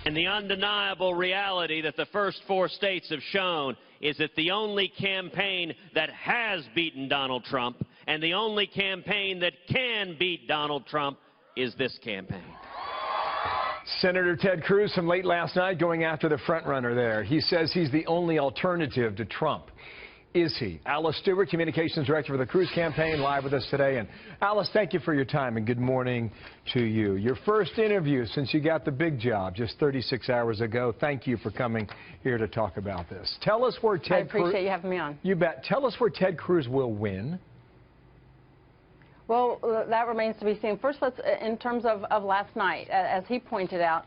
And the undeniable reality that the first 4 states have shown is that the only campaign that has beaten Donald Trump and the only campaign that can beat Donald Trump is this campaign. Senator Ted Cruz from late last night going after the frontrunner there. He says he's the only alternative to Trump. Is he? Alice Stewart, Communications Director for the Cruz campaign, live with us today. And Alice, thank you for your time and good morning to you. Your first interview since you got the big job just 36 hours ago. Thank you for coming here to talk about this. Tell us where Ted Cruz... I appreciate you having me on. You bet. Tell us where Ted Cruz will win. Well, that remains to be seen. First, let's, in terms of last night, as he pointed out,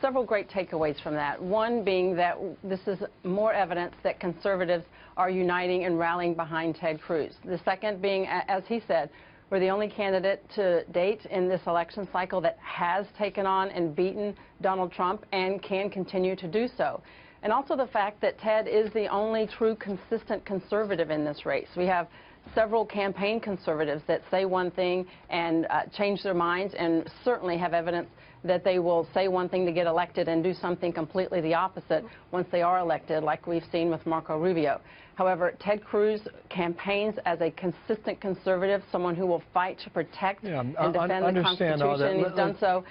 several great takeaways from that. One being that this is more evidence that conservatives are uniting and rallying behind Ted Cruz. The second being, as he said, we're the only candidate to date in this election cycle that has taken on and beaten Donald Trump and can continue to do so. And also the fact that Ted is the only true consistent conservative in this race. We have several campaign conservatives that say one thing and change their minds, and certainly have evidence that they will say one thing to get elected and do something completely the opposite once they are elected, like we've seen with Marco Rubio. However, Ted Cruz campaigns as a consistent conservative, someone who will fight to protect and defend the Constitution. He's done so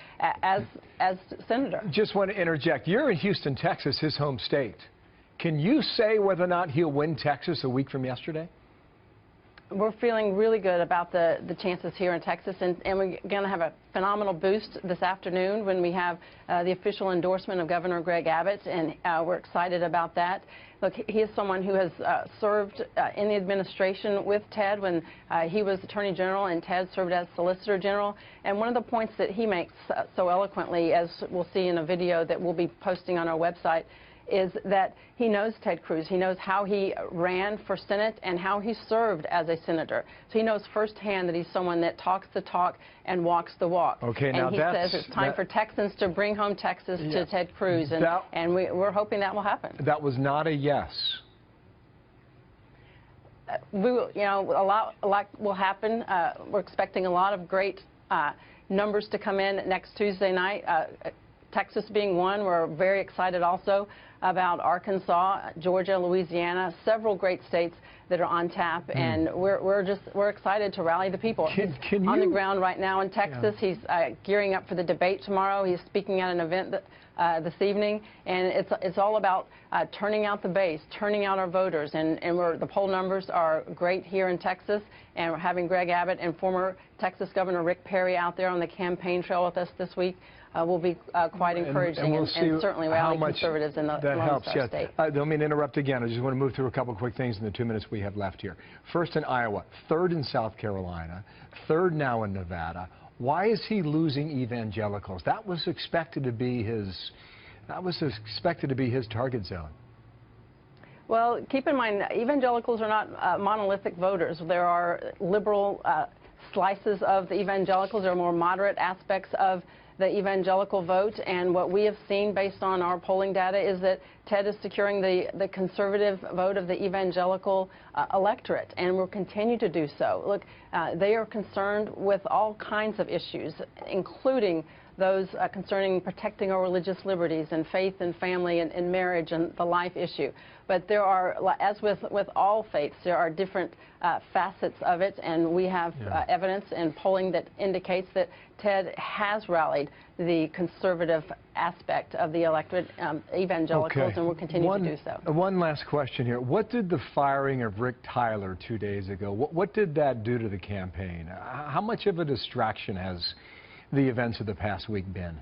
as senator. Just want to interject. You're in Houston, Texas, his home state. Can you say whether or not he'll win Texas a week from yesterday? We're feeling really good about the chances here in Texas, and we're going to have a phenomenal boost this afternoon when we have the official endorsement of Governor Greg Abbott, and we're excited about that. Look, he is someone who has served in the administration with Ted when he was Attorney General and Ted served as Solicitor General. And one of the points that he makes so eloquently, as we'll see in a video that we'll be posting on our website, is that he knows Ted Cruz. He knows how he ran for Senate and how he served as a senator. So he knows firsthand that he's someone that talks the talk and walks the walk. Okay, now and he says it's time for Texans to bring home Texas to Ted Cruz, and we're hoping that will happen. That was not a yes. A lot will happen. We're expecting a lot of great numbers to come in next Tuesday night. Texas being one. We're very excited also about Arkansas, Georgia, Louisiana, several great states that are on tap, and we're excited to rally the people. He's on the ground right now in Texas. He's gearing up for the debate tomorrow. He's speaking at an event this evening, and it's all about turning out the base, turning out our voters, and the poll numbers are great here in Texas, and we're having Greg Abbott and former Texas Governor Rick Perry out there on the campaign trail with us this week. Will be quite encouraging, and certainly rallying conservatives in the Lone Star State. Don't mean to interrupt again. I just want to move through a couple of quick things in the 2 minutes we have left here. First in Iowa, third in South Carolina, third now in Nevada. Why is he losing evangelicals? That was expected to be his. That was expected to be his target zone. Well, keep in mind, evangelicals are not monolithic voters. There are liberal slices of the evangelicals. There are more moderate aspects of the evangelical vote, and what we have seen based on our polling data is that Ted is securing the conservative vote of the evangelical electorate, and will continue to do so. Look, they are concerned with all kinds of issues, including those concerning protecting our religious liberties and faith and family and marriage and the life issue. But there are, as with all faiths, there are different facets of it, and we have evidence and polling that indicates that Ted has rallied the conservative aspect of the electorate, evangelicals, and will continue to do so. One last question here. What did the firing of Rick Tyler 2 days ago, what did that do to the campaign? How much of a distraction has the events of the past week been?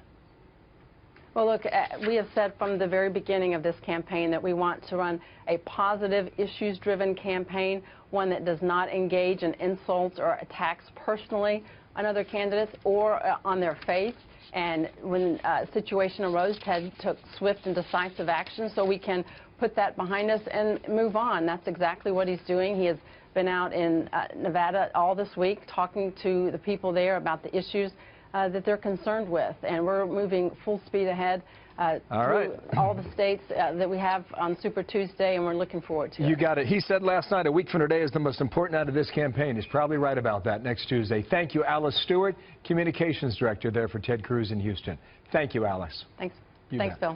Well, look, we have said from the very beginning of this campaign that we want to run a positive, issues-driven campaign, one that does not engage in insults or attacks personally on other candidates or on their faith. And when a situation arose, Ted took swift and decisive action so we can put that behind us and move on. That's exactly what he's doing. He has been out in Nevada all this week talking to the people there about the issues that they're concerned with, and we're moving full speed ahead through all the states that we have on Super Tuesday, and we're looking forward to it. You got it. He said last night a week from today is the most important night of this campaign. He's probably right about that next Tuesday. Thank you, Alice Stewart, Communications Director there for Ted Cruz in Houston. Thank you, Alice. Thanks. Thanks, bet. Bill.